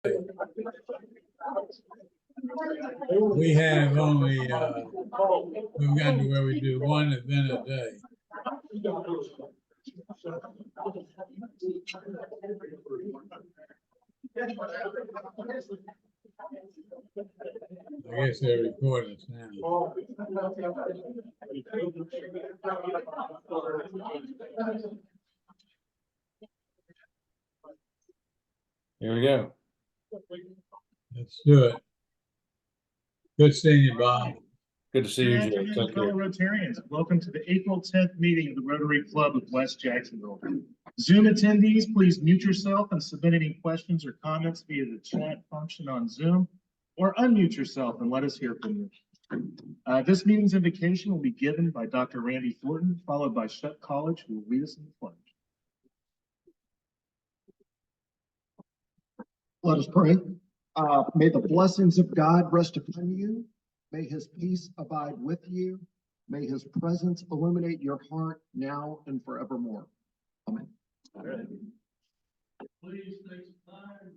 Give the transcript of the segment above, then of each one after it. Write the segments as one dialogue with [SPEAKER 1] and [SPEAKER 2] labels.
[SPEAKER 1] We have only, we've gotten to where we do one event a day. I guess they're recording us now.
[SPEAKER 2] Here we go.
[SPEAKER 1] Let's do it. Good seeing you, Bob.
[SPEAKER 2] Good to see you, Joe. Thank
[SPEAKER 3] Fellow
[SPEAKER 2] you.
[SPEAKER 3] Rotarians, welcome to the April 10th meeting of the Rotary Club of West Jacksonville. Zoom attendees, please mute yourself and submit any questions or comments via the chat function on Zoom, or unmute yourself and let us hear from you. This meeting's invocation will be given by Dr. Randy Thornton, followed by Shutt College, who will lead us in the pledge.
[SPEAKER 4] Let us pray. May the blessings of God rest upon you. May his peace abide with you. May his presence illuminate your heart now and forevermore. Amen.
[SPEAKER 1] Please take some time.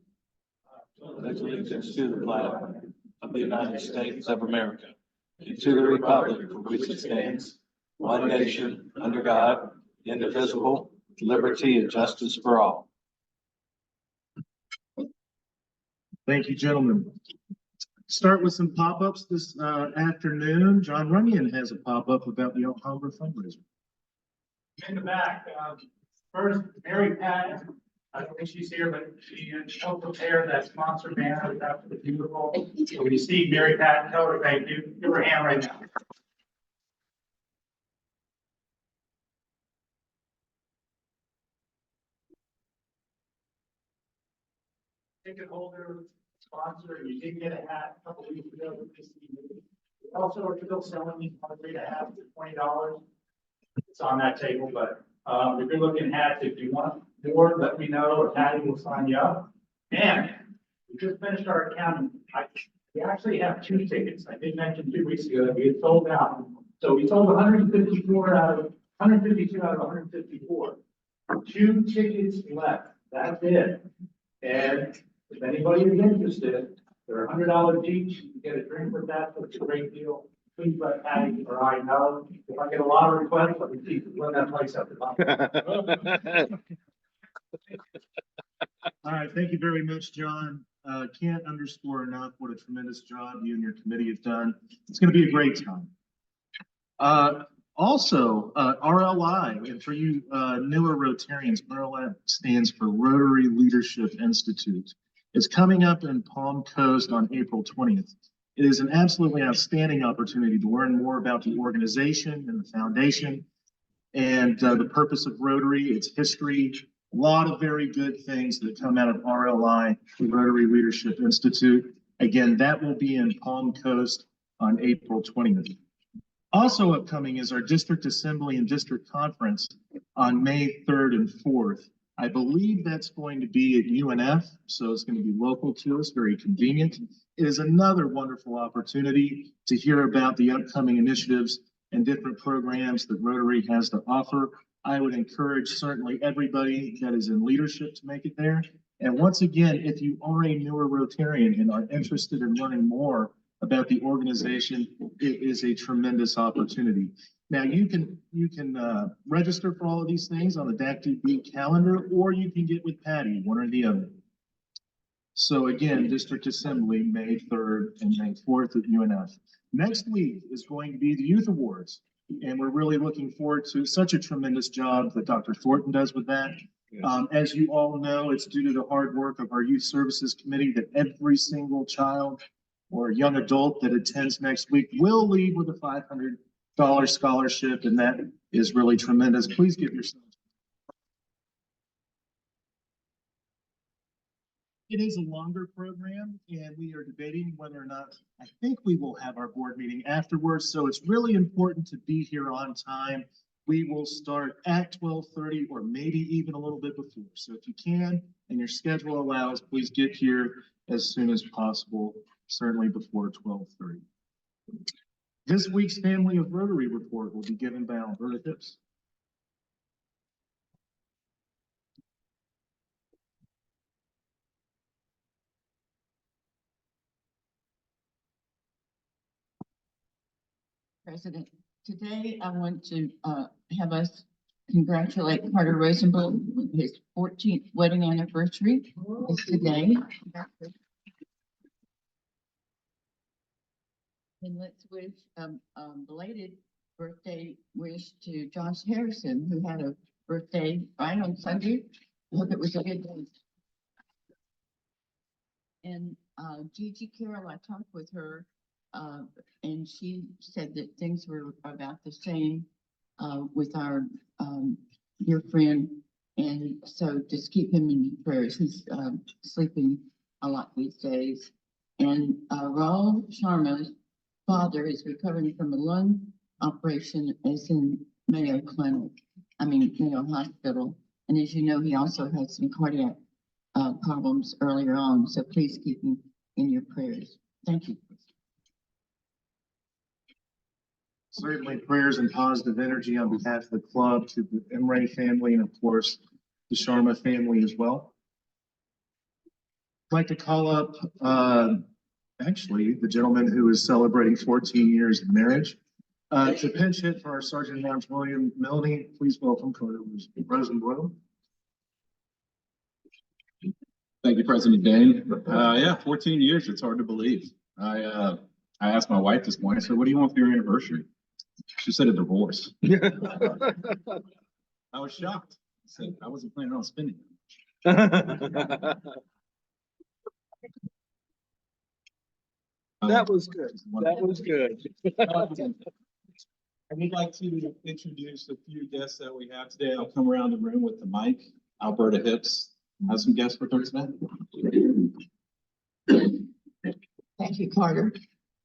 [SPEAKER 5] Pledge allegiance to the flag of the United States of America and to the republic for which it stands, one nation, under God, indivisible, with liberty and justice for all.
[SPEAKER 3] Thank you, gentlemen. Start with some pop-ups this afternoon. John Runyon has a pop-up about the October fundraiser.
[SPEAKER 6] In the back, first, Mary Pat, I don't think she's here, but she helped prepare that sponsor banner. That was beautiful. So when you see Mary Pat, tell her thank you. Give her a hand right now. Ticket holder, sponsor, you did get a hat a couple weeks ago. Also, we're still selling these monthly hats for $20. It's on that table, but if you're looking hats, if you want more, let me know, or Patty will sign you up. And we just finished our accounting. We actually have 2 tickets. I did mention 2 weeks ago that we had sold out. So we sold 152 out of 154. 2 tickets left. That's it. And if anybody is interested, they're $100 each. You get a drink with that, so it's a great deal. Please let Patty or I know. If I get a lot of requests, I can keep run that place up to bottom.
[SPEAKER 3] All right, thank you very much, John. Can't underscore enough what a tremendous job you and your committee have done. It's going to be a great time. Also, RLI, and for you newer Rotarians, RLI stands for Rotary Leadership Institute. It's coming up in Palm Coast on April 20th. It is an absolutely outstanding opportunity to learn more about the organization and the foundation and the purpose of Rotary, its history, a lot of very good things that come out of RLI, the Rotary Leadership Institute. Again, that will be in Palm Coast on April 20th. Also upcoming is our district assembly and district conference on May 3rd and 4th. I believe that's going to be at UNF, so it's going to be local to us, very convenient. It is another wonderful opportunity to hear about the upcoming initiatives and different programs that Rotary has to offer. I would encourage certainly everybody that is in leadership to make it there. And once again, if you are a newer Rotarian and are interested in learning more about the organization, it is a tremendous opportunity. Now you can register for all of these things on the DACTB calendar, or you can get with Patty, one or the other. So again, District Assembly, May 3rd and May 4th at UNF. Next week is going to be the Youth Awards, and we're really looking forward to such a tremendous job that Dr. Thornton does with that. Yes. As you all know, it's due to the hard work of our Youth Services Committee that every single child or young adult that attends next week will leave with a $500 scholarship, and that is really tremendous. Please give yourselves. It is a longer program, and we are debating whether or not, I think we will have our board meeting afterwards, so it's really important to be here on time. We will start at 12:30 or maybe even a little bit before. So if you can and your schedule allows, please get here as soon as possible, certainly before 12:30. This week's Family of Rotary report will be given by Alberta Hips.
[SPEAKER 7] President, today I want to have us congratulate Carter Rosenblum on his 14th wedding anniversary. It's today. And let's wish belated birthday wish to Josh Harrison, who had a birthday right on Sunday. I hope it was a good day. And Gigi Carroll, I talked with her, and she said that things were about the same with our dear friend. And so just keep him in prayers. He's sleeping a lot these days. And Raul Sharma's father is recovering from a lung operation as in Mayo Hospital. And as you know, he also had some cardiac problems earlier on. So please keep him in your prayers. Thank you.
[SPEAKER 3] Certainly prayers and positive energy on behalf of the club to the Emre family and of course the Sharma family as well. I'd like to call up actually the gentleman who is celebrating 14 years of marriage. To pinch hit for our Sergeant at Arms William Melanie, please welcome Carter Rosenblum.
[SPEAKER 8] Thank you, President Dane. Yeah, 14 years, it's hard to believe. I asked my wife this morning, I said, what do you want for your anniversary? She said a divorce. I was shocked. I said, I wasn't planning on spending it.
[SPEAKER 5] That was good. That was good.
[SPEAKER 8] I would like to introduce a few guests that we have today. I'll come around the room with the mic. Alberta Hips has some guests for her today.
[SPEAKER 7] Thank you, Carter.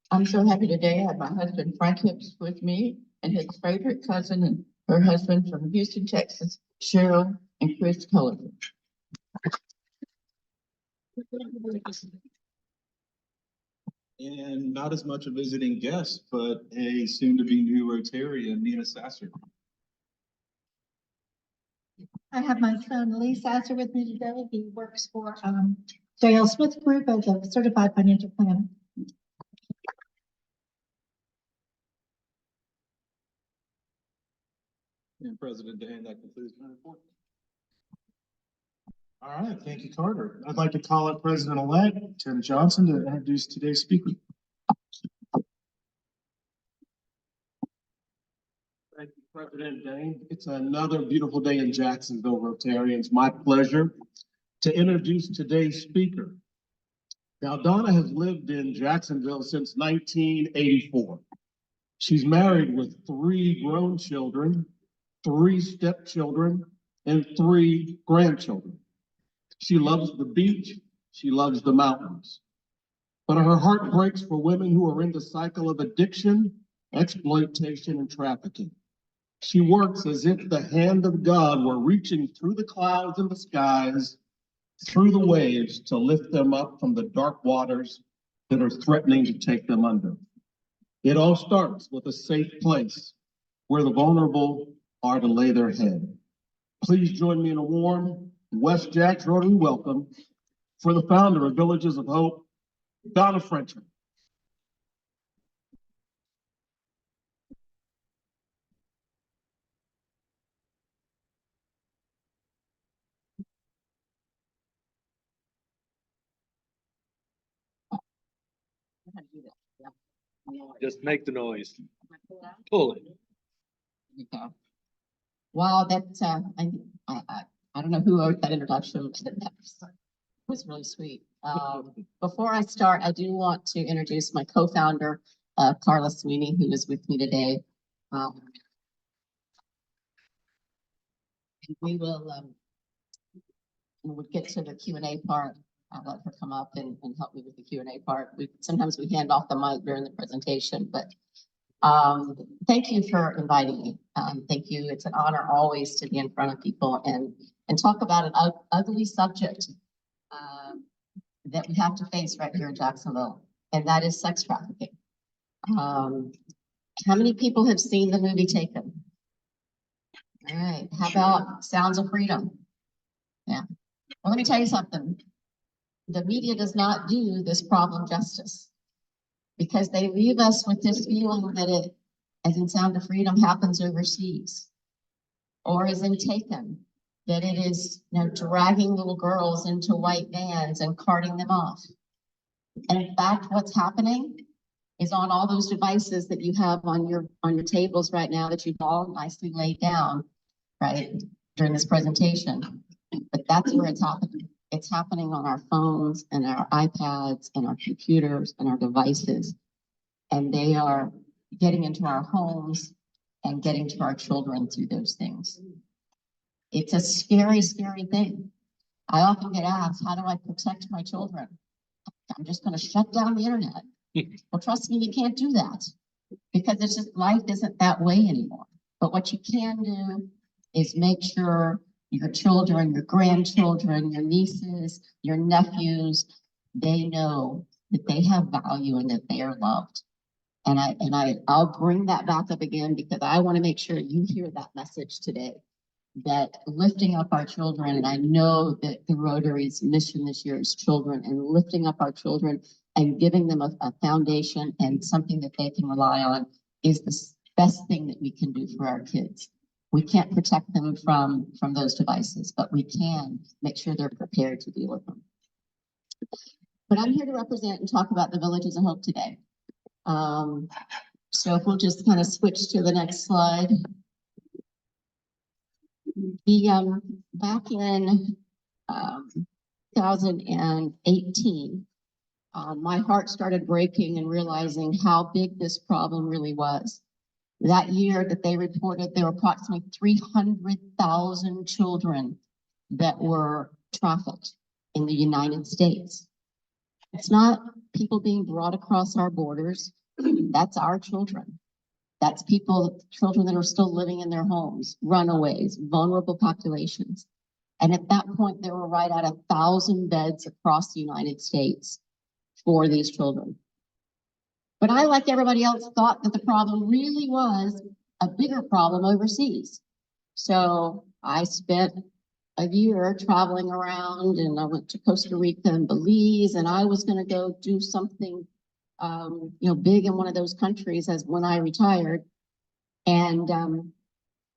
[SPEAKER 7] I'm so happy today. I have my husband Frank Hips with me and his favorite cousin and her husband from Houston, Texas, Cheryl and Chris Culliver.
[SPEAKER 8] And not as much a visiting guest, but a soon-to-be new Rotarian, Nina Sasser.
[SPEAKER 9] I have my son Lee Sasser with me today. He works for J.L. Smith Group as a certified financial planner.
[SPEAKER 8] And President Dan, that concludes my report.
[SPEAKER 3] All right, thank you, Carter. I'd like to call up President-elect Tim Johnson to introduce today's speaker. Thank you, President Dane. It's another beautiful day in Jacksonville, Rotarians. My pleasure to introduce today's speaker. Now, Donna has lived in Jacksonville since 1984. She's married with 3 grown children, 3 stepchildren, and 3 grandchildren. She loves the beach. She loves the mountains. But her heart breaks for women who are in the cycle of addiction, exploitation, and trafficking. She works as if the hand of God were reaching through the clouds and the skies, through the waves to lift them up from the dark waters that are threatening to take them under. It all starts with a safe place where the vulnerable are to lay their head. Please join me in a warm West Jax Rotary welcome for the founder of Villages of Hope, Donna Fenchel.
[SPEAKER 5] Just make the noise. Pull it.
[SPEAKER 7] Okay. Wow, that's I don't know who wrote that introduction. That was really sweet. Before I start, I do want to introduce my co-founder, Carla Sweeney, who is with me today. We will we'll get to the Q&A part. I'll let her come up and help me with the Q&A part. Sometimes we hand off the mic during the presentation, but thank you for inviting me. Thank you. It's an honor always to be in front of people and talk about an ugly subject that we have to face right here in Jacksonville, and that is sex trafficking. How many people have seen the movie Taken? All right. How about Sounds of Freedom? Yeah. Well, let me tell you something. The media does not do this problem justice because they leave us with this feeling that as in Sound of Freedom, happens overseas. Or as in Taken, that it is, dragging little girls into white vans and carting them off. And in fact, what's happening is on all those devices that you have on your tables right now that you've all nicely laid down, right, during this presentation. But that's where it's happening. It's happening on our phones and our iPads and our computers and our devices. And they are getting into our homes and getting to our children through those things. It's a scary, scary thing. I often get asked, how do I protect my children? I'm just going to shut down the internet. Well, trust me, you can't do that because it's just, life isn't that way anymore. But what you can do is make sure your children, your grandchildren, your nieces, your nephews, they know that they have value and that they are loved. And I'll bring that back up again because I want to make sure you hear that message today, that lifting up our children, and I know that the Rotary's mission this year is children, and lifting up our children and giving them a foundation and something that they can rely on is the best thing that we can do for our kids. We can't protect them from those devices, but we can make sure they're prepared to deal with them. But I'm here to represent and talk about the Villages of Hope today. So if we'll just kind of switch to the next slide. Back in 2018, my heart started breaking and realizing how big this problem really was. That year that they reported there were approximately 300,000 children that were trafficked in the United States. It's not people being brought across our borders. That's our children. That's children that are still living in their homes, runaways, vulnerable populations. And at that point, there were right at 1,000 beds across the United States for these children. But I, like everybody else, thought that the problem really was a bigger problem overseas. So I spent a year traveling around, and I went to Costa Rica and Belize, and I was going to go do something big in one of those countries as when I retired. And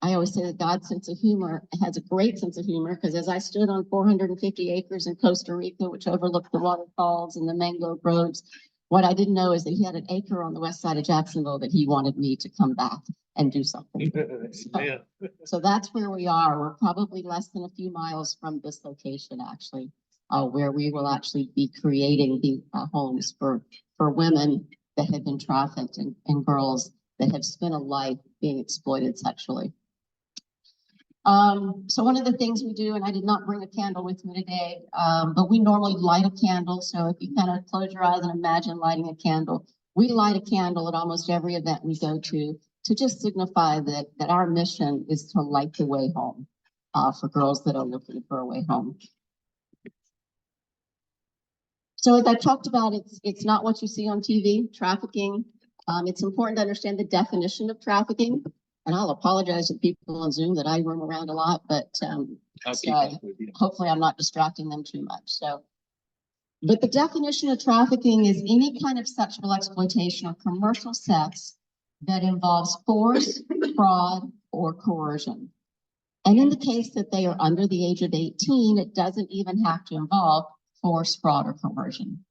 [SPEAKER 7] I always say that God's sense of humor has a great sense of humor, because as I stood on 450 acres in Costa Rica, which overlooked the waterfalls and the mangrove groves, what I didn't know is that he had an acre on the west side of Jacksonville that he wanted me to come back and do something. So that's where we are. We're probably less than a few miles from this location, actually, where we will actually be creating the homes for women that have been trafficked and girls that have spent a life being exploited sexually. So one of the things we do, and I did not bring a candle with me today, but we normally light a candle. So if you kind of close your eyes and imagine lighting a candle, we light a candle at almost every event we go to just signify that our mission is to light the way home for girls that are looking for a way home. So as I talked about, it's not what you see on TV, trafficking. It's important to understand the definition of trafficking. And I'll apologize to people on Zoom that I roam around a lot, but hopefully I'm not distracting them too much. But the definition of trafficking is any kind of sexual exploitation or commercial sex that involves force, fraud, or coercion. And in the case that they are under the age of 18, it doesn't even have to involve force, fraud, or coercion.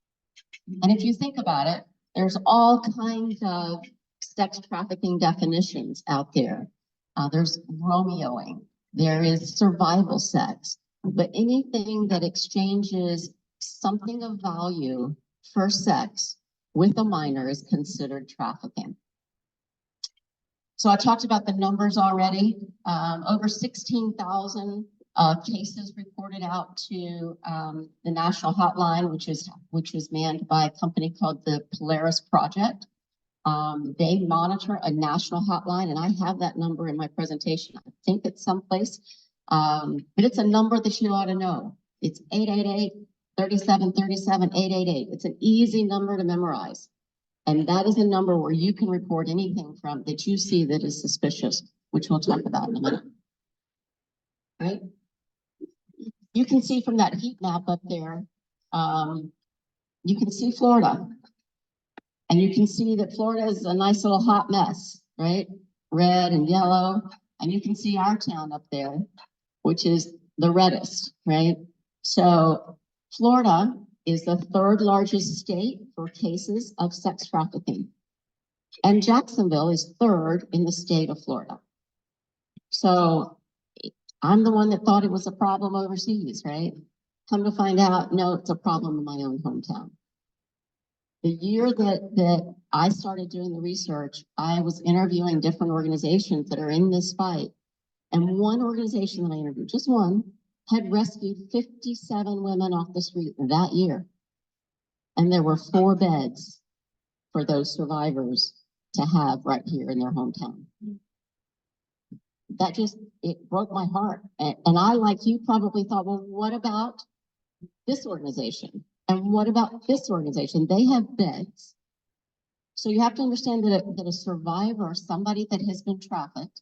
[SPEAKER 7] And if you think about it, there's all kinds of sex trafficking definitions out there. There's Romeoing, there is survival sex, but anything that exchanges something of value for sex with a minor is considered trafficking. So I talked about the numbers already. Over 16,000 cases reported out to the national hotline, which was manned by a company called the Polaris Project. They monitor a national hotline, and I have that number in my presentation. I think it's someplace, but it's a number that you ought to know. It's 888-3737-888. It's an easy number to memorize. And that is a number where you can report anything from that you see that is suspicious, which we'll talk about in a minute. Right? You can see from that heat map up there, you can see Florida. And you can see that Florida is a nice little hot mess. right? Red and yellow, and you can see our town up there, which is the reddest, right? So Florida is the third largest state for cases of sex trafficking. And Jacksonville is third in the state of Florida. So I'm the one that thought it was a problem overseas, right? Come to find out, no, it's a problem in my own hometown. The year that I started doing the research, I was interviewing different organizations that are in this fight. And one organization that I interviewed, just one, had rescued 57 women off the street that year. And there were 4 beds for those survivors to have right here in their hometown. That just, it broke my heart. And I, like you, probably thought, well, what about this organization? And what about this organization? They have beds. So you have to understand that a survivor, somebody that has been trafficked,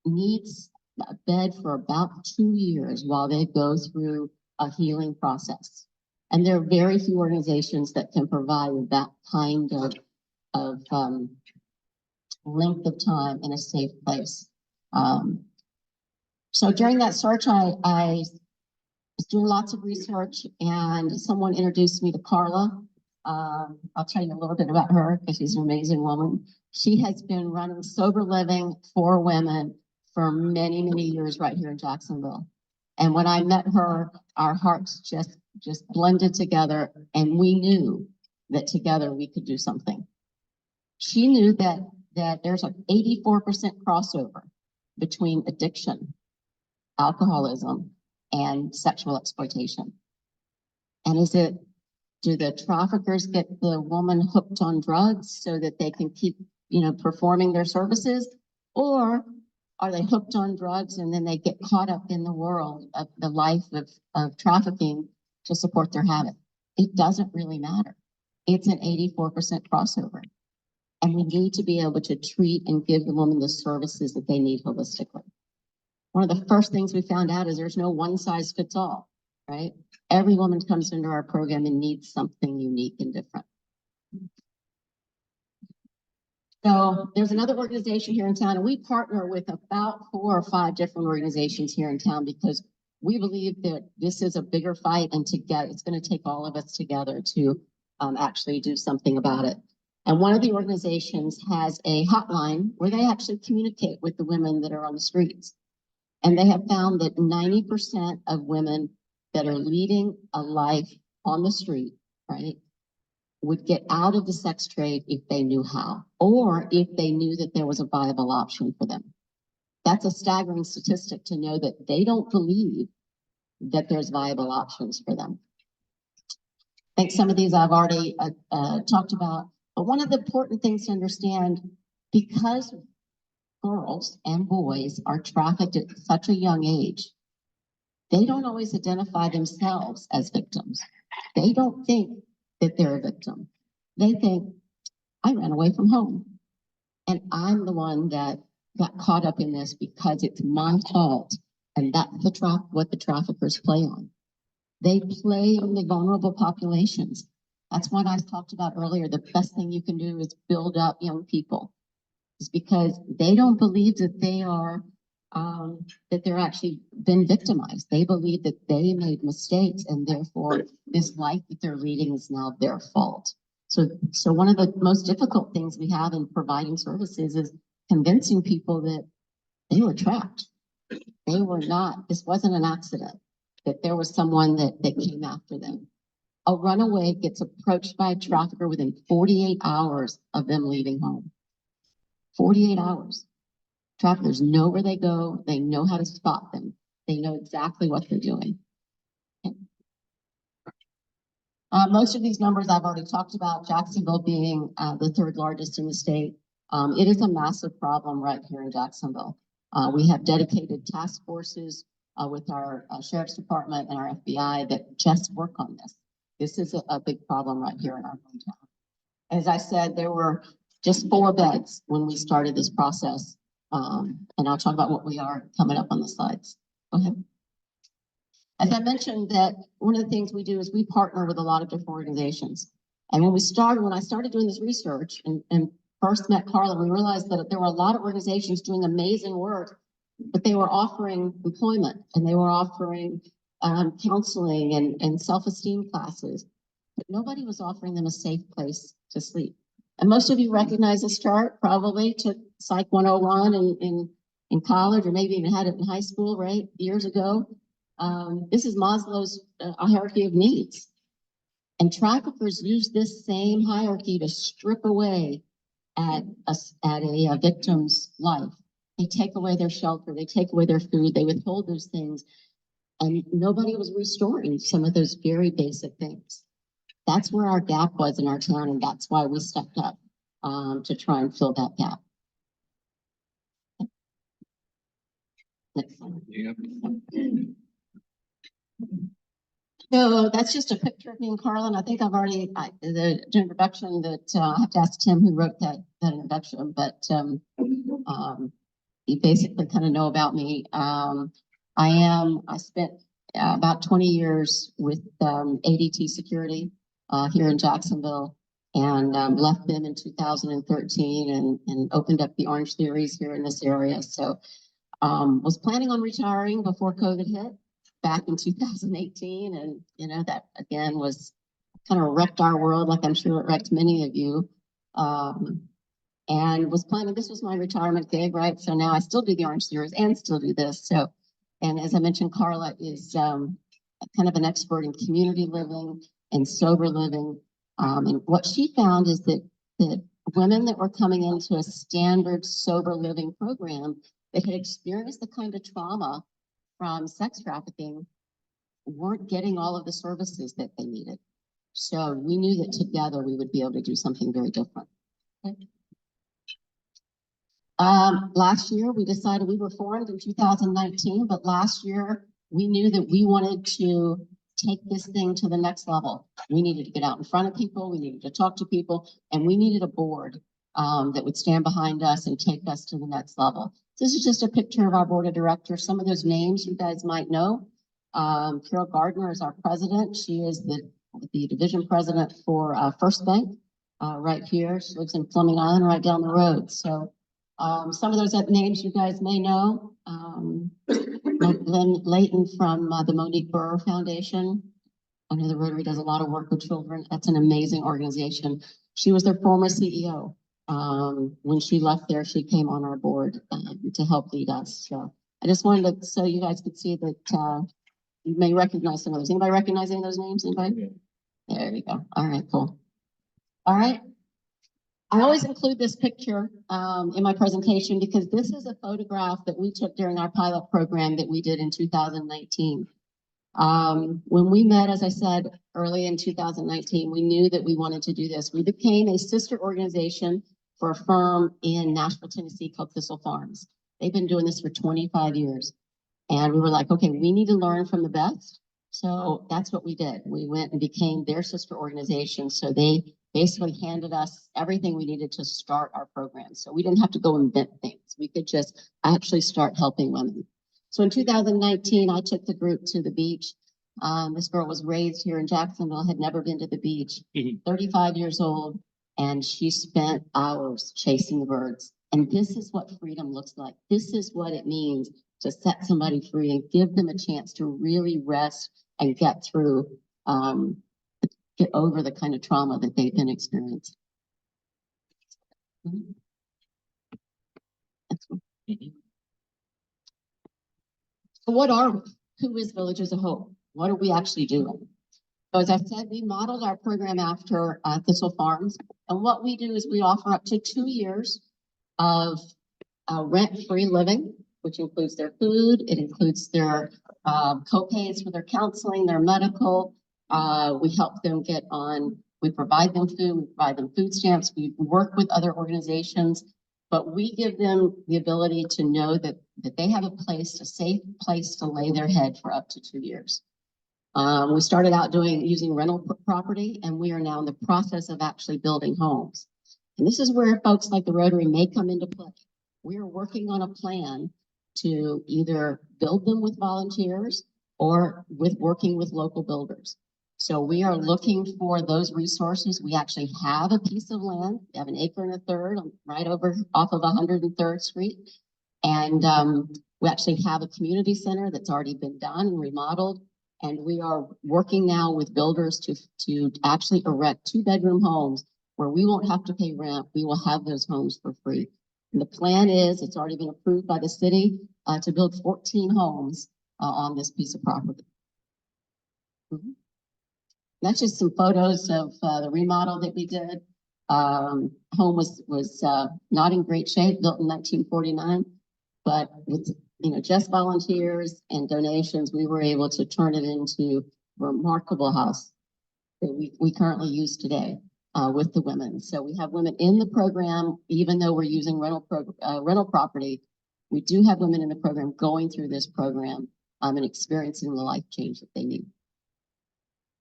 [SPEAKER 7] needs a bed for about 2 years while they go through a healing process. And there are very few organizations that can provide that kind of length of time in a safe place. So during that search, I was doing lots of research, and someone introduced me to Carla. I'll tell you a little bit about her because she's an amazing woman. She has been running sober living for women for many, many years right here in Jacksonville. And when I met her, our hearts just blended together, and we knew that together we could do something. She knew that there's an 84% crossover between addiction, alcoholism, and sexual exploitation. And do the traffickers get the woman hooked on drugs so that they can keep, performing their services? Or are they hooked on drugs and then they get caught up in the world of the life of trafficking to support their habit? It doesn't really matter. It's an 84% crossover. And we need to be able to treat and give the woman the services that they need holistically. One of the first things we found out is there's no one size fits all, right? Every woman comes into our program and needs something unique and different. So there's another organization here in town, and we partner with about 4 or 5 different organizations here in town because we believe that this is a bigger fight, and it's going to take all of us together to actually do something about it. And one of the organizations has a hotline where they actually communicate with the women that are on the streets. And they have found that 90% of women that are leading a life on the street, right, would get out of the sex trade if they knew how, or if they knew that there was a viable option for them. That's a staggering statistic to know that they don't believe that there's viable options for them. I think some of these I've already talked about, but one of the important things to understand, because girls and boys are trafficked at such a young age, they don't always identify themselves as victims. They don't think that they're a victim. They think, I ran away from home, and I'm the one that got caught up in this because it's my fault. And that's what the traffickers play on. They play on the vulnerable populations. That's what I talked about earlier. The best thing you can do is build up young people. It's because they don't believe that they are, that they're actually been victimized. They believe that they made mistakes, and therefore this life that they're leading is now their fault. So one of the most difficult things we have in providing services is convincing people that they were trapped. They were not, this wasn't an accident, that there was someone that came after them. A runaway gets approached by a trafficker within 48 hours of them leaving home. 48 hours. Traffickers know where they go. They know how to spot them. They know exactly what they're doing. Okay. Most of these numbers I've already talked about, Jacksonville being the 3rd largest in the state. It is a massive problem right here in Jacksonville. We have dedicated task forces with our Sheriff's Department and our FBI that just work on this. This is a big problem right here in our hometown. As I said, there were just 4 beds when we started this process. And I'll talk about what we are coming up on the slides. Go ahead. As I mentioned, that one of the things we do is we partner with a lot of different organizations. And when I started doing this research and first met Carla, we realized that there were a lot of organizations doing amazing work, but they were offering employment and they were offering counseling and self-esteem classes, but nobody was offering them a safe place to sleep. And most of you recognize this chart, probably took Psych 101 in college, or maybe even had it in high school, right? Years ago. This is Maslow's hierarchy of needs. And traffickers use this same hierarchy to strip away at a victim's life. They take away their shelter, they take away their food, they withhold those things. And nobody was restoring some of those very basic things. That's where our gap was in our town, and that's why we stepped up to try and fill that gap. Next slide.
[SPEAKER 8] Yep.
[SPEAKER 7] So that's just a picture of me and Carla, and I think I've already, the introduction that I have to ask Tim who wrote that introduction, but you basically kind of know about me. I spent about 20 years with ADT Security here in Jacksonville, and left them in 2013 and opened up the Orange Theories here in this area. So was planning on retiring before COVID hit back in 2018. And, you know, that again was kind of wrecked our world, like I'm sure it wrecked many of you. And was planning, this was my retirement gig, right? So now I still do the Orange Theories and still do this. So, and as I mentioned, Carla is kind of an expert in community living and sober living. And what she found is that women that were coming into a standard sober living program that had experienced the kind of trauma from sex trafficking weren't getting all of the services that they needed. So we knew that together we would be able to do something very different. Okay. Last year we decided, we were formed in 2019, but last year we knew that we wanted to take this thing to the next level. We needed to get out in front of people, we needed to talk to people, and we needed a board that would stand behind us and take us to the next level. This is just a picture of our board of directors. Some of those names you guys might know. Carol Gardner is our president. She is the division president for First Bank right here. She lives in Fleming Island right down the road. So some of those names you guys may know. Lynn Layton from the Monique Burr Foundation. I know the Rotary does a lot of work with children. That's an amazing organization. She was their former CEO. When she left there, she came on our board to help lead us. So I just wanted to, so you guys could see that you may recognize some of those. Anybody recognize any of those names? Anybody? Yeah. There you go. All right, cool. All right. I always include this picture in my presentation because this is a photograph that we took during our pilot program that we did in 2019. When we met, as I said, early in 2019, we knew that we wanted to do this. We became a sister organization for a firm in Nashville, Tennessee called Thistle Farms. They've been doing this for 25 years. And we were like, okay, we need to learn from the best. So that's what we did. We went and became their sister organization. So they basically handed us everything we needed to start our program. So we didn't have to go invent things. We could just actually start helping women. So in 2019, I took the group to the beach. This girl was raised here in Jacksonville, had never been to the beach, 35 years old, and she spent hours chasing the birds. And this is what freedom looks like. This is what it means to set somebody free and give them a chance to really rest and get through, get over the kind of trauma that they've been experiencing. So what are we? Who is Villages of Hope? What are we actually doing? So as I said, we modeled our program after Thistle Farms. And what we do is we offer up to 2 years of rent-free living, which includes their food. It includes their co-pays for their counseling, their medical. We help them get on, we provide them food, we provide them food stamps. We work with other organizations, but we give them the ability to know that they have a place, a safe place to lay their head for up to 2 years. We started out using rental property, and we are now in the process of actually building homes. And this is where folks like the Rotary may come into play. We are working on a plan to either build them with volunteers or with working with local builders. So we are looking for those resources. We actually have a piece of land. We have an acre and a third right over off of 103rd Street. And we actually have a community center that's already been done and remodeled. And we are working now with builders to actually erect 2-bedroom homes where we won't have to pay rent. We will have those homes for free. And the plan is, it's already been approved by the city to build 14 homes on this piece of property. That's just some photos of the remodel that we did. Home was not in great shape, built in 1949, but with just volunteers and donations, we were able to turn it into a remarkable house that we currently use today with the women. So we have women in the program, even though we're using rental property. We do have women in the program going through this program and experiencing the life change that they need.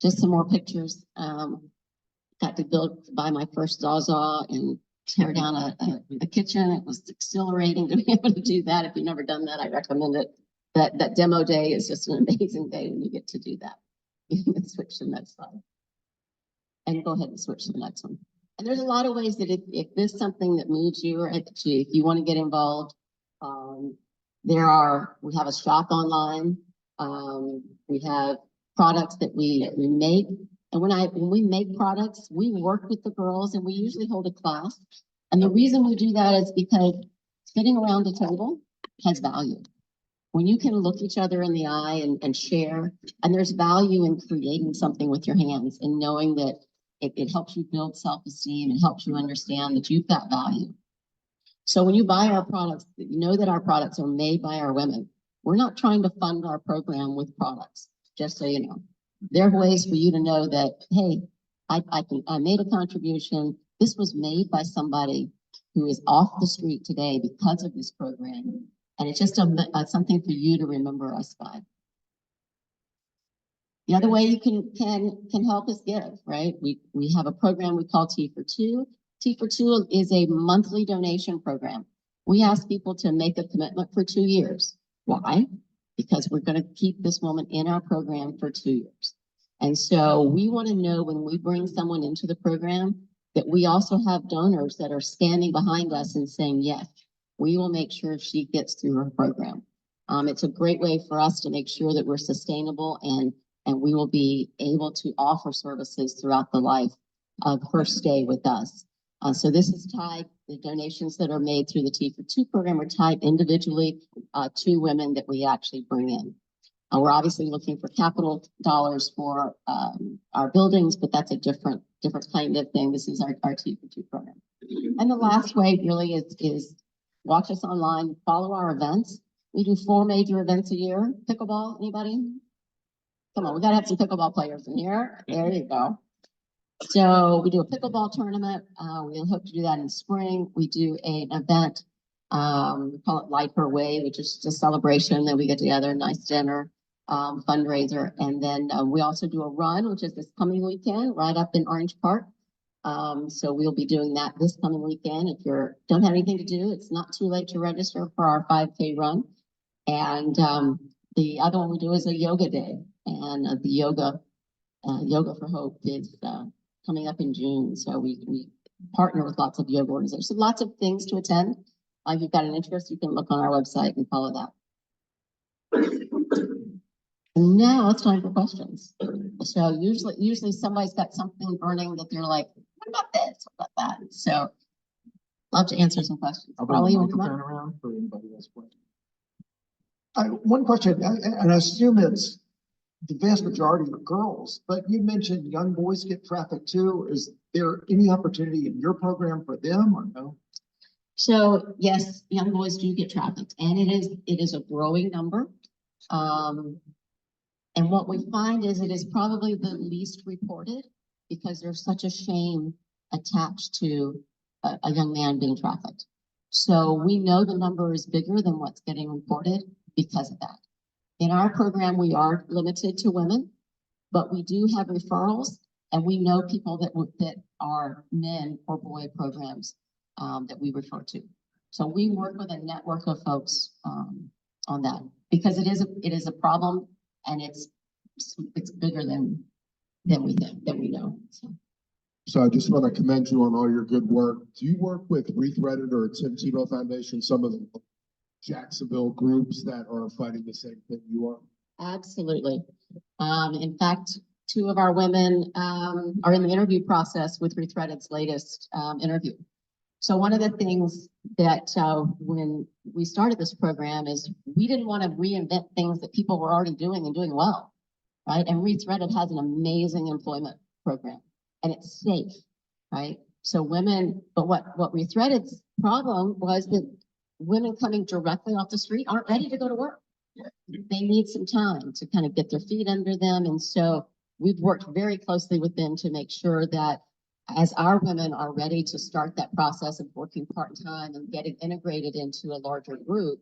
[SPEAKER 7] Just some more pictures. Got to buy my first Sawzall and tear down a kitchen. It was exhilarating to be able to do that. If you've never done that, I recommend it. That demo day is just an amazing day when you get to do that. You can switch to the next slide. And go ahead and switch to the next one. And there's a lot of ways that if this is something that moves you, or if you want to get involved, we have a shop online. We have products that we make. And when we make products, we work with the girls and we usually hold a class. And the reason we do that is because sitting around the table has value. When you can look each other in the eye and share, and there's value in creating something with your hands and knowing that it helps you build self-esteem, it helps you understand that you've got value. So when you buy our products, you know that our products are made by our women. We're not trying to fund our program with products, just so you know. There are ways for you to know that, hey, I made a contribution. This was made by somebody who is off the street today because of this program. And it's just something for you to remember us by. The other way you can help is give, right? We have a program we call Tea for Two. Tea for Two is a monthly donation program. We ask people to make a commitment for 2 years. Why? Because we're going to keep this woman in our program for 2 years. And so we want to know when we bring someone into the program that we also have donors that are standing behind us and saying, yes, we will make sure she gets through her program. It's a great way for us to make sure that we're sustainable and we will be able to offer services throughout the life of her stay with us. So this is tied, the donations that are made through the Tea for Two program are tied individually to women that we actually bring in. We're obviously looking for capital dollars for our buildings, but that's a different kind of thing. This is our Tea for Two program. And the last way really is watch us online, follow our events. We do 4 major events a year. Pickleball, anybody? Come on, we gotta have some pickleball players in here. There you go. So we do a pickleball tournament. We'll hope to do that in spring. We do an event, we call it Light Her Way, which is just a celebration. Then we get together, nice dinner, fundraiser. And then we also do a run, which is this coming weekend, right up in Orange Park. So we'll be doing that this coming weekend. If you don't have anything to do, it's not too late to register for our 5K run. And the other one we do is a yoga day. And the Yoga for Hope is coming up in June. So we partner with lots of yoga organizations. So lots of things to attend. If you've got an interest, you can look on our website and follow that. And now it's time for questions. So usually somebody's got something burning that they're like, what about this? What about that? So love to answer some questions. Probably you want to come up?
[SPEAKER 4] Around for anybody that's questions. One question, and I assume it's the vast majority are girls, but you mentioned young boys get trafficked too. Is there any opportunity in your program for them or no?
[SPEAKER 7] So yes, young boys do get trafficked, and it is a growing number. And what we find is it is probably the least reported because there's such a shame attached to a young man being trafficked. So we know the number is bigger than what's getting reported because of that. In our program, we are limited to women, but we do have referrals, and we know people that are men or boy programs that we refer to. So we work with a network of folks on that because it is a problem, and it's bigger than than we think, than we know. So.
[SPEAKER 4] So I just want to commend you on all your good work. Do you work with Rethreaded or Tim Tebow Foundation, some of the Jacksonville groups that are fighting the same thing you are?
[SPEAKER 7] Absolutely. In fact, two of our women are in the interview process with Rethreaded's latest interview. So one of the things that when we started this program is we didn't want to reinvent things that people were already doing and doing well, right? And Rethreaded has an amazing employment program, and it's safe, right? So women, but what Rethreaded's problem was that women coming directly off the street aren't ready to go to work. They need some time to kind of get their feet under them. And so we've worked very closely with them to make sure that as our women are ready to start that process of working part-time and getting integrated into a larger group,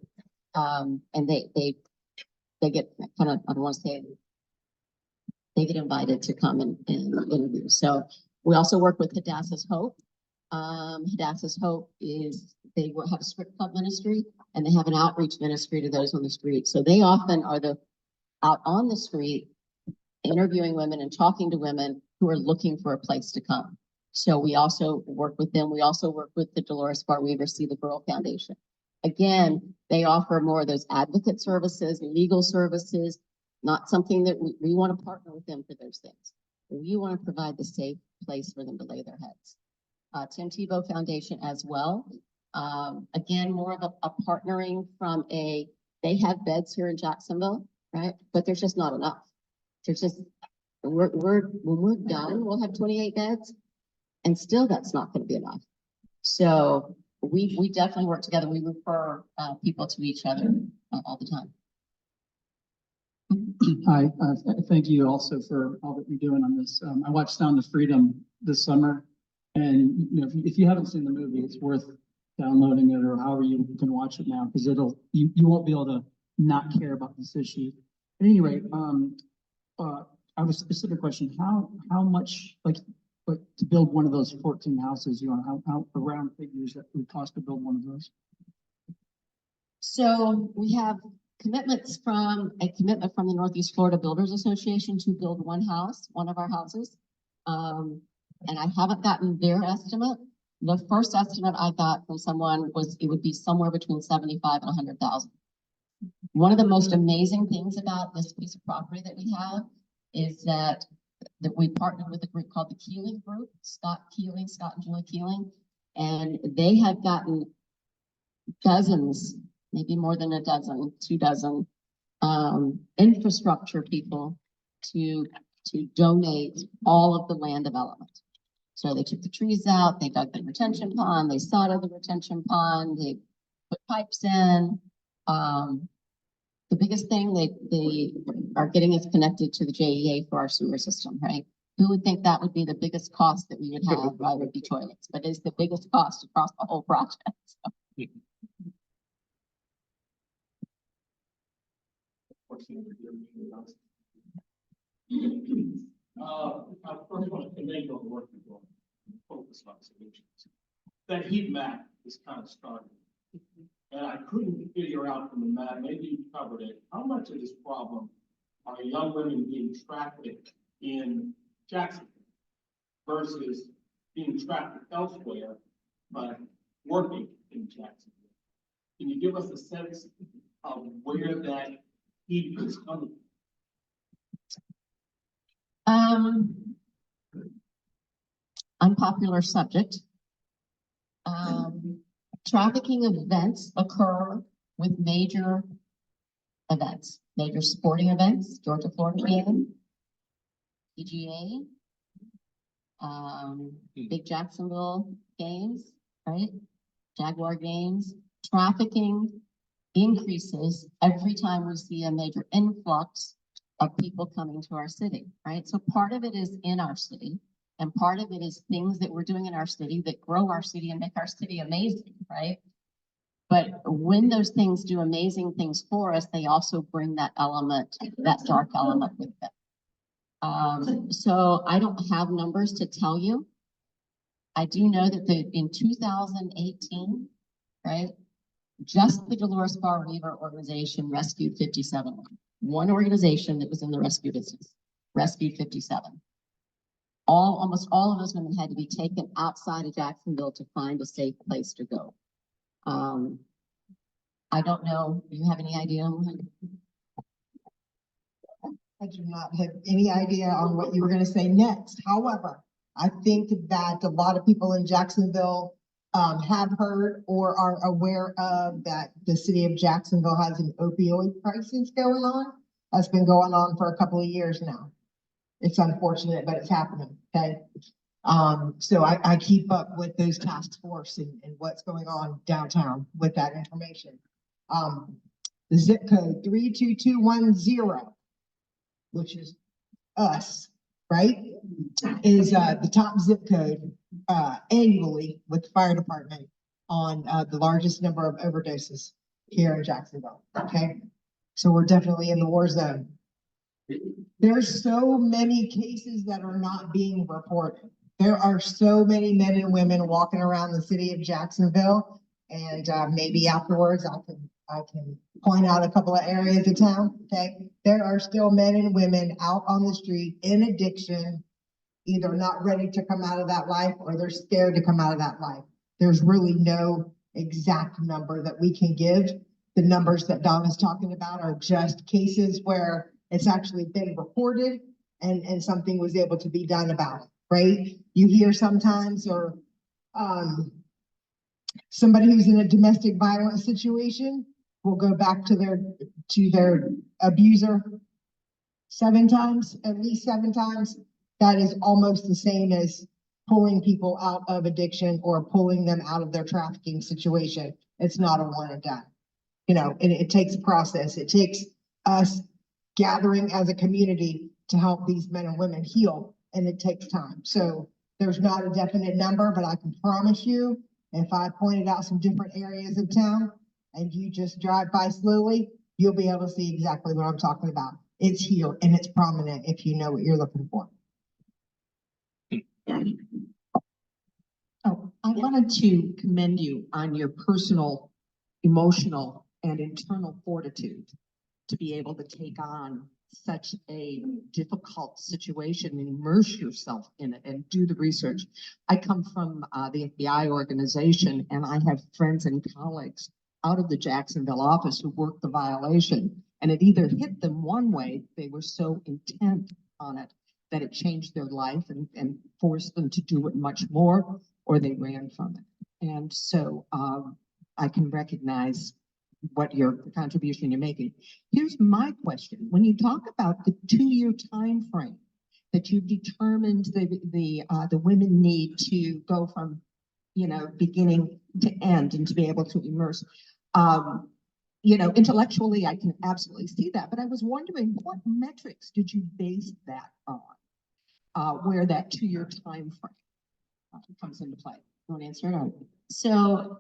[SPEAKER 7] and they get kind of, I don't want to say, they get invited to come and interview. So we also work with Hadassah's Hope. Hadassah's Hope is, they will have a strip club ministry, and they have an outreach ministry to those on the street. So they often are out on the street interviewing women and talking to women who are looking for a place to come. So we also work with them. We also work with the Dolores Bar Weaver See the Girl Foundation. Again, they offer more of those advocate services, legal services, not something that we want to partner with them for those things. We want to provide the safe place for them to lay their heads. Tim Tebow Foundation as well. Again, more of a partnering from they have beds here in Jacksonville, right? But there's just not enough. There's just, when we're done, we'll have 28 beds, and still that's not going to be enough. So we definitely work together. We refer people to each other all the time.
[SPEAKER 10] Hi, thank you also for all that you're doing on this. I watched Sound of Freedom this summer, and you know, if you haven't seen the movie, it's worth downloading it or however you can watch it now, because you won't be able to not care about this issue. At any rate, I have a specific question. How much like to build one of those 14 houses? You know, how around figures that would cost to build one of those?
[SPEAKER 7] So we have a commitment from the Northeast Florida Builders Association to build one of our houses. And I haven't gotten their estimate. The first estimate I got from someone was it would be somewhere between 75 and 100,000. One of the most amazing things about this piece of property that we have is that we partnered with a group called the Keeling Group, Scott and Julie Keeling, and they have gotten dozens, maybe more than a dozen, 2 dozen infrastructure people to donate all of the land development. So they took the trees out, they dug the retention pond, they sodded the retention pond, they put pipes in. The biggest thing, they are getting us connected to the JEA for our sewer system, right? Who would think that would be the biggest cost that we would have? Right, would be toilets, but it's the biggest cost across the whole project. So.
[SPEAKER 6] I first want to commend you on the work you're doing. Focus on solutions. That heat map is kind of starting. And I couldn't figure out from the map, maybe you covered it, how much of this problem are young women being trafficked in Jacksonville versus being trafficked elsewhere, but working in Jacksonville? Can you give us a sense of where that heat is coming from?
[SPEAKER 7] Unpopular subject. Trafficking events occur with major events, major sporting events, Georgia, Florida game, PGA, big Jacksonville games, right? Jaguar games. Trafficking increases every time we see a major influx of people coming to our city, right? So part of it is in our city, and part of it is things that we're doing in our city that grow our city and make our city amazing, right? But when those things do amazing things for us, they also bring that element, that dark element with them. So I don't have numbers to tell you. I do know that in 2018, right, just the Dolores Bar Weaver organization rescued 57 women. One organization that was in the rescue business rescued 57. almost all of those women had to be taken outside of Jacksonville to find a safe place to go. I don't know, do you have any idea?
[SPEAKER 11] I do not have any idea on what you were gonna say next. However, I think that a lot of people in Jacksonville have heard or are aware of that the city of Jacksonville has an opioid crisis going on. That's been going on for a couple of years now. It's unfortunate, but it's happening, okay? So I keep up with those task force and what's going on downtown with that information. The zip code 32210, which is us, right? Is the top zip code annually with the fire department on the largest number of overdoses here in Jacksonville, okay? So we're definitely in the war zone. There's so many cases that are not being reported. There are so many men and women walking around the city of Jacksonville, and maybe afterwards I can point out a couple of areas of town, okay? There are still men and women out on the street in addiction, either not ready to come out of that life or they're scared to come out of that life. There's really no exact number that we can give. The numbers that Donna's talking about are just cases where it's actually been reported and something was able to be done about it, right? You hear sometimes or somebody who's in a domestic violence situation will go back to their abuser 7 times, at least 7 times. That is almost the same as pulling people out of addiction or pulling them out of their trafficking situation. It's not a one and done. You know, and it takes a process. It takes us gathering as a community to help these men and women heal, and it takes time. So there's not a definite number, but I can promise you, if I pointed out some different areas of town and you just drive by slowly, you'll be able to see exactly what I'm talking about. It's here and it's prominent if you know what you're looking for.
[SPEAKER 12] Oh, I wanted to commend you on your personal, emotional, and internal fortitude to be able to take on such a difficult situation and immerse yourself in it and do the research. I come from the FBI organization, and I have friends and colleagues out of the Jacksonville office who worked the violation, and it either hit them one way, they were so intent on it that it changed their life and forced them to do it much more, or they ran from it. And so I can recognize what your contribution you're making. Here's my question. When you talk about the 2-year time frame that you've determined the women need to go from, you know, beginning to end and to be able to immerse, you know, intellectually, I can absolutely see that, but I was wondering what metrics did you base that on, where that 2-year time frame comes into play? You want to answer it? Or?
[SPEAKER 7] So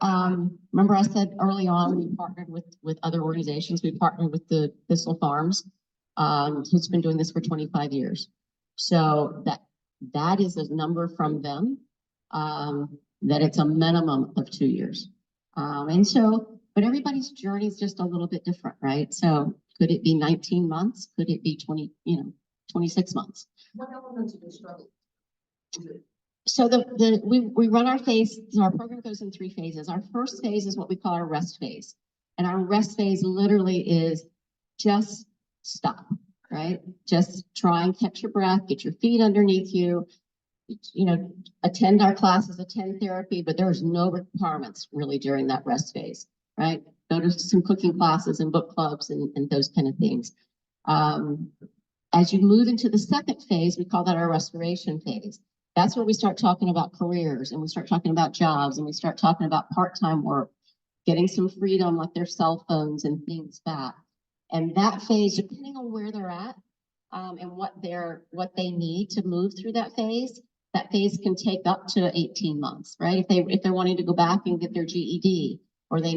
[SPEAKER 7] remember I said early on, we partnered with other organizations. We partnered with the Thistle Farms, who's been doing this for 25 years. So that is a number from them, that it's a minimum of 2 years. And so, but everybody's journey is just a little bit different, right? So could it be 19 months? Could it be 26 months?
[SPEAKER 12] What elements of the struggle is it?
[SPEAKER 7] So we run our phase, our program goes in 3 phases. Our first phase is what we call our rest phase. And our rest phase literally is just stop, right? Just try and catch your breath, get your feet underneath you, you know, attend our classes, attend therapy, but there's no requirements really during that rest phase, right? Go to some cooking classes and book clubs and those kind of things. As you move into the second phase, we call that our restoration phase. That's where we start talking about careers and we start talking about jobs and we start talking about part-time work, getting some freedom like their cell phones and things back. And that phase, depending on where they're at and what they need to move through that phase can take up to 18 months, right? If they're wanting to go back and get their GED or they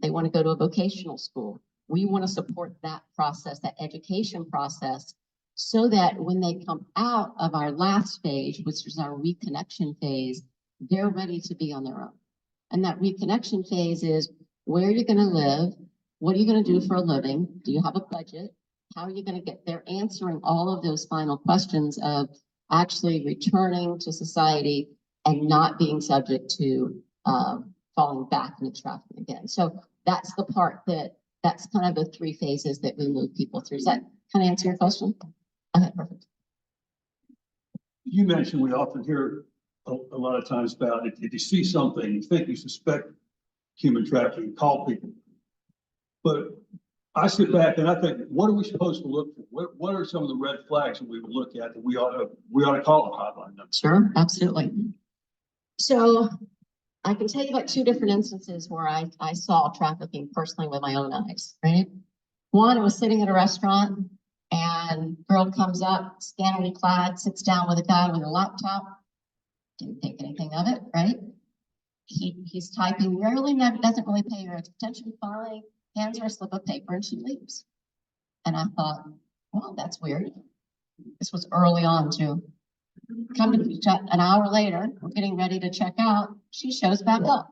[SPEAKER 7] want to go to a vocational school, we want to support that process, that education process, so that when they come out of our last phase, which is our reconnection phase, they're ready to be on their own. And that reconnection phase is where you're going to live, what are you going to do for a living, do you have a budget, how are you going to get there, answering all of those final questions of actually returning to society and not being subject to falling back into trafficking again. So that's the part that's kind of the 3 phases that we move people through. Does that kind of answer your question? Okay, perfect.
[SPEAKER 13] You mentioned we often hear a lot of times about if you see something, you think you suspect human trafficking, call people. But I sit back and I think, what are we supposed to look for? What are some of the red flags that we would look at that we ought to call a hotline number?
[SPEAKER 7] Sure, absolutely. So I can tell you about 2 different instances where I saw trafficking personally with my own eyes, right? One, I was sitting at a restaurant and girl comes up, scantily clad, sits down with a guy with a laptop. Didn't think anything of it, right? He's typing, doesn't really pay her attention, fine, hands her a slip of paper and she leaves. And I thought, well, that's weird. This was early on too. Come to check an hour later, we're getting ready to check out. She shows back up,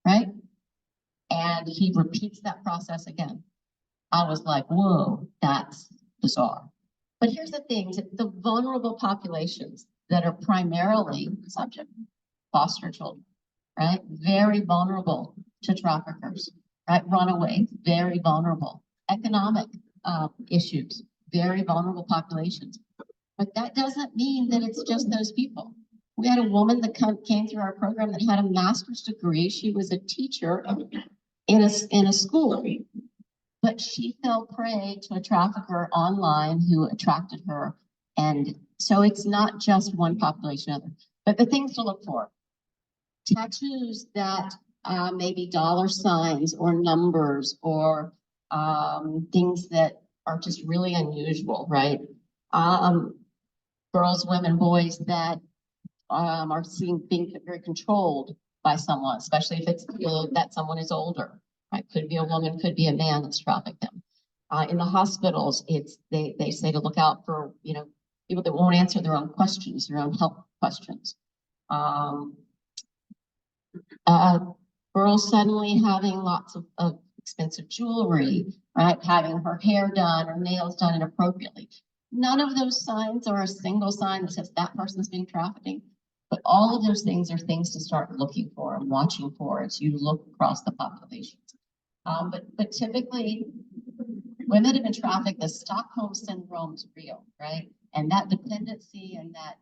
[SPEAKER 7] right? And he repeats that process again. I was like, whoa, that's bizarre. But here's the thing, the vulnerable populations that are primarily subject, foster children, right? Very vulnerable to traffickers, right? Runaways, very vulnerable. Economic issues, very vulnerable populations. But that doesn't mean that it's just those people. We had a woman that came through our program that had a master's degree. She was a teacher in a school, but she fell prey to a trafficker online who attracted her. And so it's not just one population or other. But the things to look for, tattoos that maybe dollar signs or numbers or things that are just really unusual, right? Girls, women, boys that are being very controlled by someone, especially if it's that someone is older, right? Could be a woman, could be a man that's trafficked them. In the hospitals, they say to look out for, people that won't answer their own questions, their own health questions. Girls suddenly having lots of expensive jewelry, right? Having her hair done or nails done inappropriately. None of those signs are a single sign that says that person's being trafficked, but all of those things are things to start looking for and watching for as you look across the populations. But typically, women have been trafficked. The Stockholm syndrome is real, right? And that dependency and that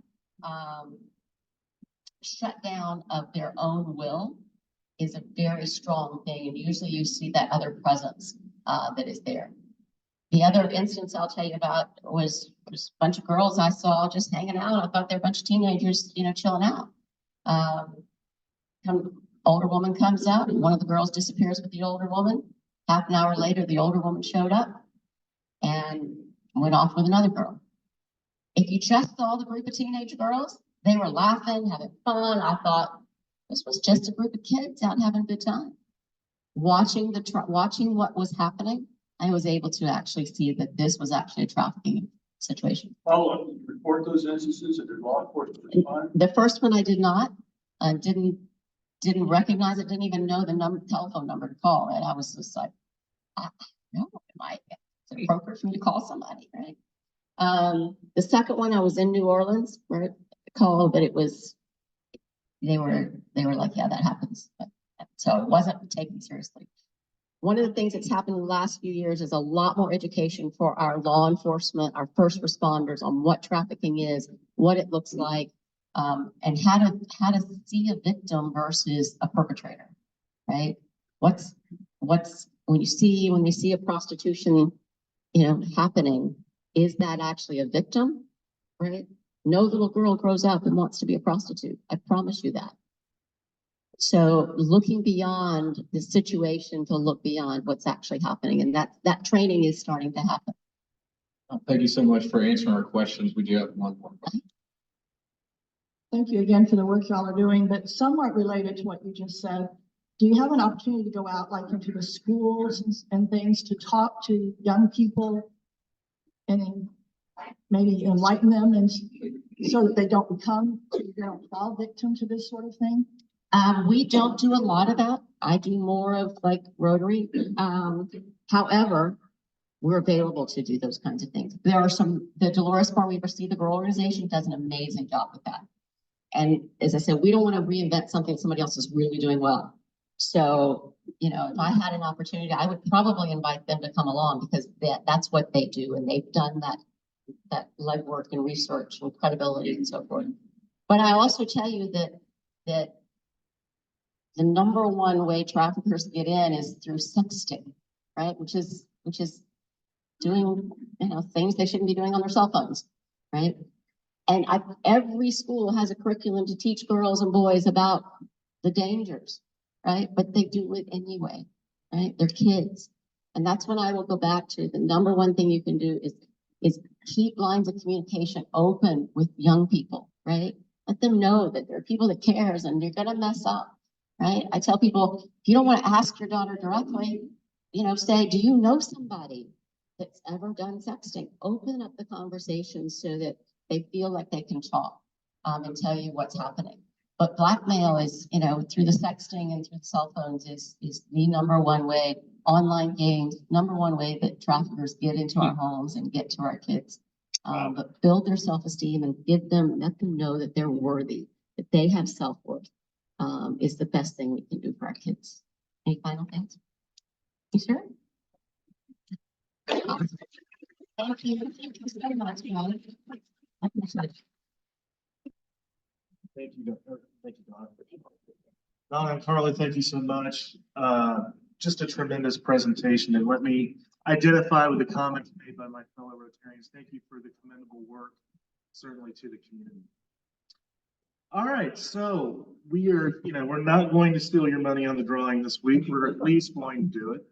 [SPEAKER 7] shutdown of their own will is a very strong thing. And usually you see that other presence that is there. The other instance I'll tell you about was just a bunch of girls I saw just hanging out. I thought they were a bunch of teenagers, chilling out. Older woman comes out and one of the girls disappears with the older woman. Half an hour later, the older woman showed up and went off with another girl. If you just saw the group of teenage girls, they were laughing, having fun. I thought this was just a group of kids out having a good time. Watching what was happening, I was able to actually see that this was actually a trafficking situation.
[SPEAKER 13] Follow-up, did you report those instances and did law enforcement respond?
[SPEAKER 7] The first one I did not, didn't recognize it, didn't even know the telephone number to call. And I was just like, no, it's appropriate for me to call somebody, right? The second one, I was in New Orleans where it called, but they were like, yeah, that happens. So it wasn't taken seriously. One of the things that's happened in the last few years is a lot more education for our law enforcement, our first responders on what trafficking is, what it looks like, and how to see a victim versus a perpetrator, right? What's when you see a prostitution, happening, is that actually a victim, right? No little girl grows up and wants to be a prostitute. I promise you that. So looking beyond the situation to look beyond what's actually happening. And that training is starting to happen.
[SPEAKER 8] Thank you so much for answering our questions. Would you have one more?
[SPEAKER 9] Thank you again for the work y'all are doing, but somewhat related to what you just said. Do you have an opportunity to go out like into the schools and things to talk to young people and maybe enlighten them and so that they don't fall victim to this sort of thing?
[SPEAKER 7] We don't do a lot of that. I do more of like Rotary. However, we're available to do those kinds of things. There are the Dolores Bar We Ever See, the girl organization does an amazing job with that. And as I said, we don't want to reinvent something somebody else is really doing well. So, you know, if I had an opportunity, I would probably invite them to come along because that's what they do. And they've done that legwork and research and credibility and so forth. But I also tell you that the number one way traffickers get in is through sexting, right? Which is doing, you know, things they shouldn't be doing on their cell phones, right? And every school has a curriculum to teach girls and boys about the dangers, right? But they do it anyway, right? They're kids. And that's when I will go back to the number one thing you can do is keep lines of communication open with young people, right? Let them know that there are people that cares and you're gonna mess up, right? I tell people, if you don't want to ask your daughter directly, you know, say, do you know somebody that's ever done sexting? Open up the conversation so that they feel like they can talk and tell you what's happening. But blackmail is, you know, through the sexting and through the cell phones is the number one way, online games, number one way that traffickers get into our homes and get to our kids. But build their self-esteem and let them know that they're worthy, that they have self-worth is the best thing we can do for our kids. Any final things? You sure? Thank you. Thank you so much.
[SPEAKER 3] Thank you, Donna. Donna and Carly, thank you so much. Just a tremendous presentation, and let me identify with the comments made by my fellow Rotarians. Thank you for the commendable work, certainly to the community. All right, so we're not going to steal your money on the drawing this week. We're at least going to do it.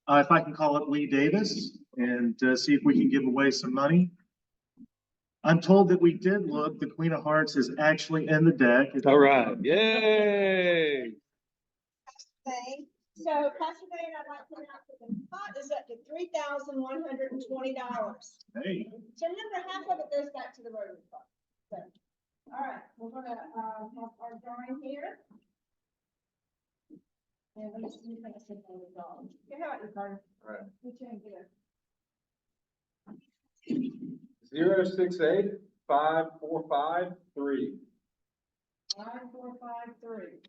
[SPEAKER 3] If I can call up Lee Davis and see if we can give away some money. I'm told that we did look. The Queen of Hearts is actually in the deck.
[SPEAKER 5] All right, yay.
[SPEAKER 11] So, Pastor Dane, I'd like to announce that the pot is up to $3,120.
[SPEAKER 3] Hey.
[SPEAKER 11] So remember, half of it goes back to the Rotary Club. So, all right, we're gonna have our drawing here. And let me see if I can see the drawing. Get out, you Carter.
[SPEAKER 2] All right.
[SPEAKER 11] We can get it.
[SPEAKER 2] 068 5453.
[SPEAKER 11] 9453.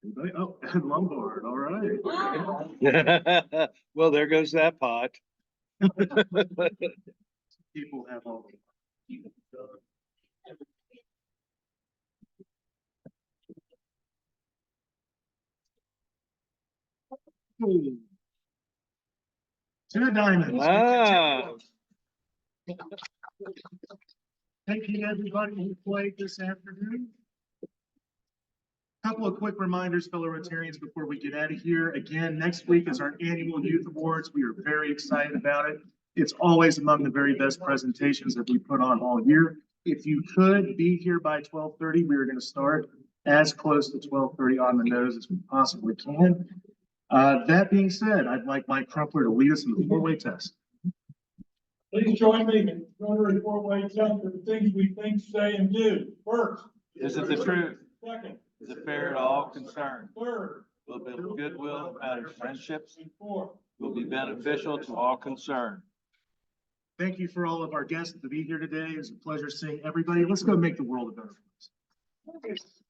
[SPEAKER 3] Anybody? Oh, Ed Lombard. All right.
[SPEAKER 11] Wow.
[SPEAKER 5] Well, there goes that pot.
[SPEAKER 3] People have all the. Two diamonds.
[SPEAKER 5] Wow.
[SPEAKER 3] Thank you, everybody who played this afternoon. Couple of quick reminders, fellow Rotarians, before we get out of here. Again, next week is our annual Youth Awards. We are very excited about it. It's always among the very best presentations that we put on all year. If you could be here by 12:30, we are going to start as close to 12:30 on the nose as we possibly can. That being said, I'd like Mike Crumpler to lead us in the four-way test.
[SPEAKER 6] Please join me in Rotary four-way test for the things we think, say, and do. First.
[SPEAKER 5] Is it the truth?
[SPEAKER 6] Second.
[SPEAKER 5] Is it fair to all concerned?
[SPEAKER 6] Third.
[SPEAKER 5] Will build goodwill out of friendships?
[SPEAKER 6] And fourth.
[SPEAKER 5] Will be beneficial to all concerned.
[SPEAKER 3] Thank you for all of our guests to be here today. It's a pleasure seeing everybody. Let's go make the world a better place.